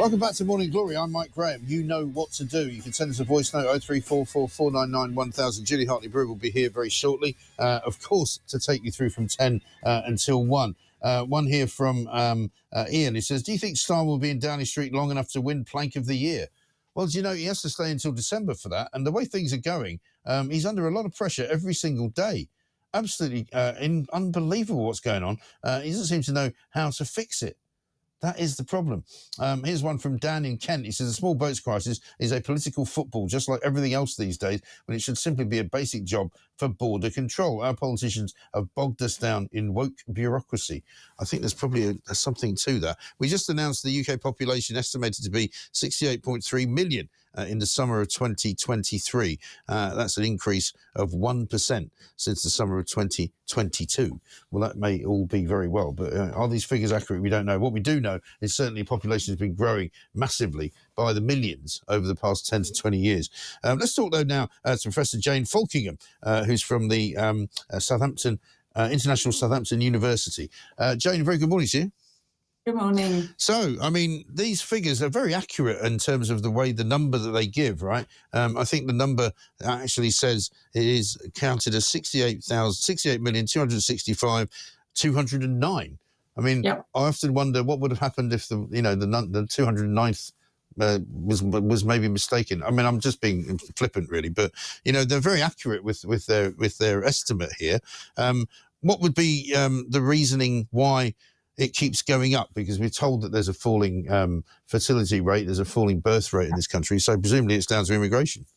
Welcome back to Morning Glory. I'm Mike Graham. You know what to do. You can send us a voice note, 0344 499 1000. Julie Hartley-Brew will be here very shortly, of course, to take you through from 10 until 1. One here from Ian. He says, do you think Starr will be in Downing Street long enough to win Plank of the Year? Well, do you know, he has to stay until December for that. And the way things are going, he's under a lot of pressure every single day. Absolutely unbelievable what's going on. He doesn't seem to know how to fix it. That is the problem. Here's one from Dan in Kent. He says, the small boats crisis is a political football, just like everything else these days, when it should simply be a basic job for border control. Our politicians have bogged us down in woke bureaucracy. I think there's probably something to that. We just announced the UK population estimated to be 68.3 million in the summer of 2023. That's an increase of 1% since the summer of 2022. Well, that may all be very well, but are these figures accurate? We don't know. What we do know is certainly population has been growing massively by the millions over the past 10 to 20 years. Let's talk, though, now to Professor Jane Falkingham, who's from the Southampton International Southampton University. Jane, a very good morning to you. Good morning. So, I mean, these figures are very accurate in terms of the way the number that they give, right? I think the number actually says it is counted as 68,265,209. I mean, yep. I often wonder what would have happened if the 209th was maybe mistaken. I mean, I'm just being flippant, really, but they're very accurate with their estimate here. What would be the reasoning why it keeps going up? Because we're told that there's a falling fertility rate, there's a falling birth rate in this country, so presumably it's down to immigration.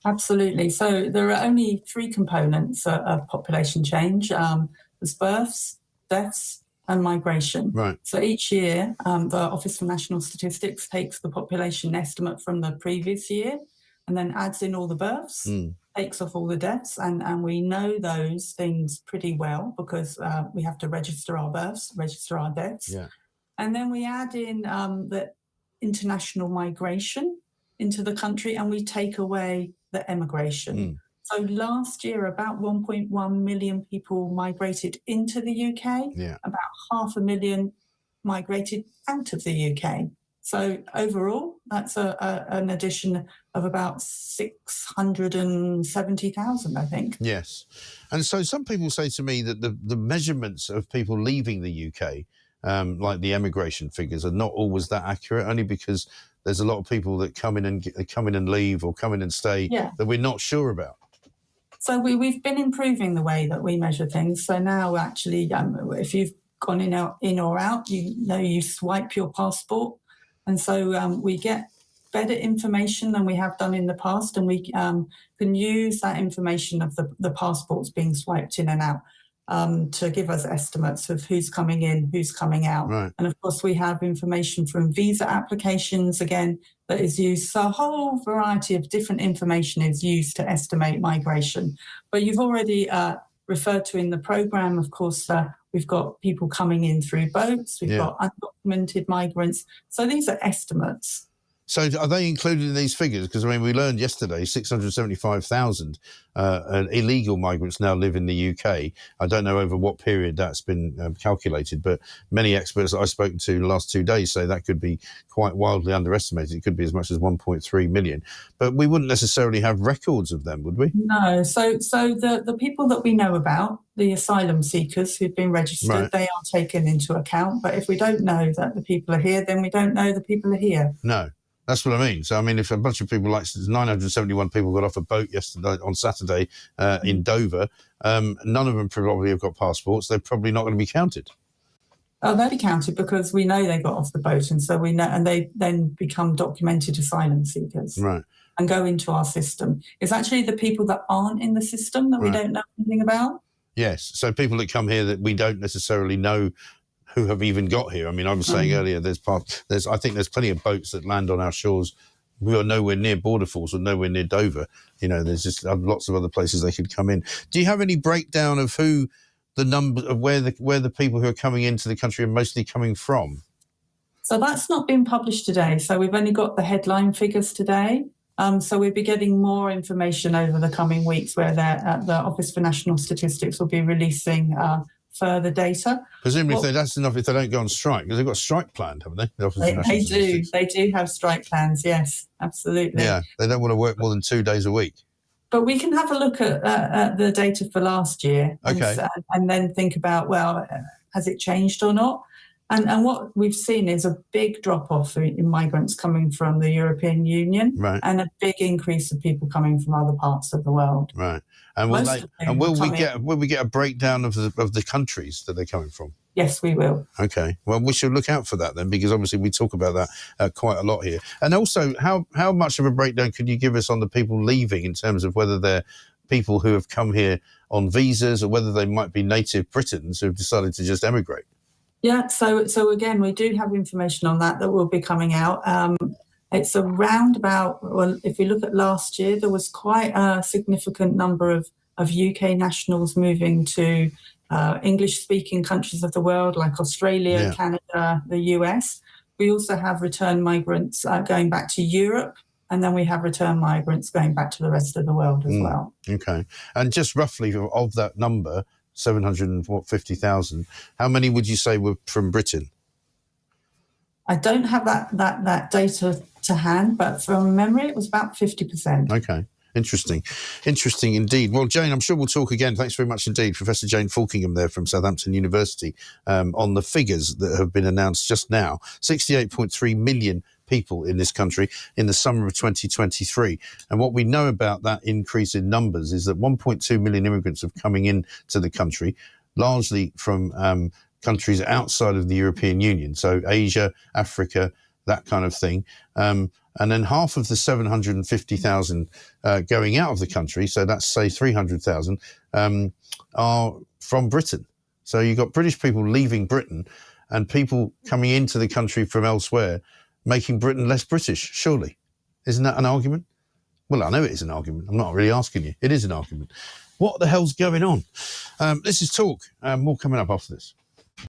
Absolutely. So there are only three components of population change. There's births, deaths, and migration. Right. So each year, the Office for National Statistics takes the population estimate from the previous year and then adds in all the births, takes off all the deaths, and we know those things pretty well because we have to register our births, register our deaths. Yeah. And then we add in the international migration into the country and we take away the emigration. So last year, about 1.1 million people migrated into the UK, about 500,000 migrated out of the UK. So overall, that's an addition of about 670,000, I think. Yes. And so some people say to me that the measurements of people leaving the UK, like the emigration figures, are not always that accurate, only because there's a lot of people that come in and leave or come in and stay that we're not sure about. So we've been improving the way that we measure things. So now, actually, if you've gone in or out, you swipe your passport. And so we get better information than we have done in the past, and we can use that information of the passports being swiped in and out to give us estimates of who's coming in, who's coming out. Right. And of course, we have information from visa applications, again, that is used. So a whole variety of different information is used to estimate migration. But you've already referred to in the programme, of course, we've got people coming in through boats, we've got undocumented migrants. So these are estimates. So are they included in these figures? Because, I mean, we learned yesterday 675,000 illegal migrants now live in the UK. I don't know over what period that's been calculated, but many experts that I've spoken to in the last 2 days say that could be quite wildly underestimated. It could be as much as 1.3 million. But we wouldn't necessarily have records of them, would we? No. So the people that we know about, the asylum seekers who've been registered, they are taken into account. But if we don't know that the people are here, then we don't know the people are here. No. That's what I mean. So, I mean, if a bunch of people, like 971 people got off a boat on Saturday in Dover, none of them probably have got passports. They're probably not going to be counted. Oh, they'll be counted because we know they got off the boat, and so we know, and they then become documented asylum seekers, right, and go into our system. It's actually the people that aren't in the system that we don't know anything about. Yes, so people that come here that we don't necessarily know who have even got here. I mean, I was saying earlier, I think there's plenty of boats that land on our shores who are nowhere near border force or nowhere near Dover. There's just lots of other places they could come in. Do you have any breakdown of who the number of where the people who are coming into the country are mostly coming from? So that's not been published today. So we've only got the headline figures today. So we'll be getting more information over the coming weeks, where the Office for National Statistics will be releasing further data. Presumably, that's enough if they don't go on strike, because they've got a strike planned, haven't they? They do have strike plans, yes, absolutely. Yeah, they don't want to work more than 2 days a week. But we can have a look at the data for last year and then think about, well, has it changed or not? And what we've seen is a big drop-off in migrants coming from the European Union, right, and a big increase of people coming from other parts of the world. Right. And will we get a breakdown of the countries that they're coming from? Yes, we will. Okay. Well, we should look out for that then, because obviously we talk about that quite a lot here. And also, how much of a breakdown could you give us on the people leaving, in terms of whether they're people who have come here on visas or whether they might be native Britons who have decided to just emigrate? Yeah, so again, we do have information on that will be coming out. It's around about, well, if we look at last year, there was quite a significant number of UK nationals moving to English-speaking countries of the world, like Australia, Canada, the US. We also have return migrants going back to Europe, and then we have return migrants going back to the rest of the world as well. Okay. And just roughly of that number, 750,000, how many would you say were from Britain? I don't have that data to hand, but from memory, it was about 50%. Okay. Interesting indeed. Well, Jane, I'm sure we'll talk again. Thanks very much indeed, Professor Jane Falkingham there from Southampton University, on the figures that have been announced just now. 68.3 million people in this country in the summer of 2023. And what we know about that increase in numbers is that 1.2 million immigrants are coming into the country, largely from countries outside of the European Union, so Asia, Africa, that kind of thing. And then half of the 750,000 going out of the country, so that's, say, 300,000, are from Britain. So you've got British people leaving Britain and people coming into the country from elsewhere, making Britain less British, surely. Isn't that an argument? Well, I know it is an argument. I'm not really asking you. It is an argument. What the hell's going on? This is Talk. More coming up after this.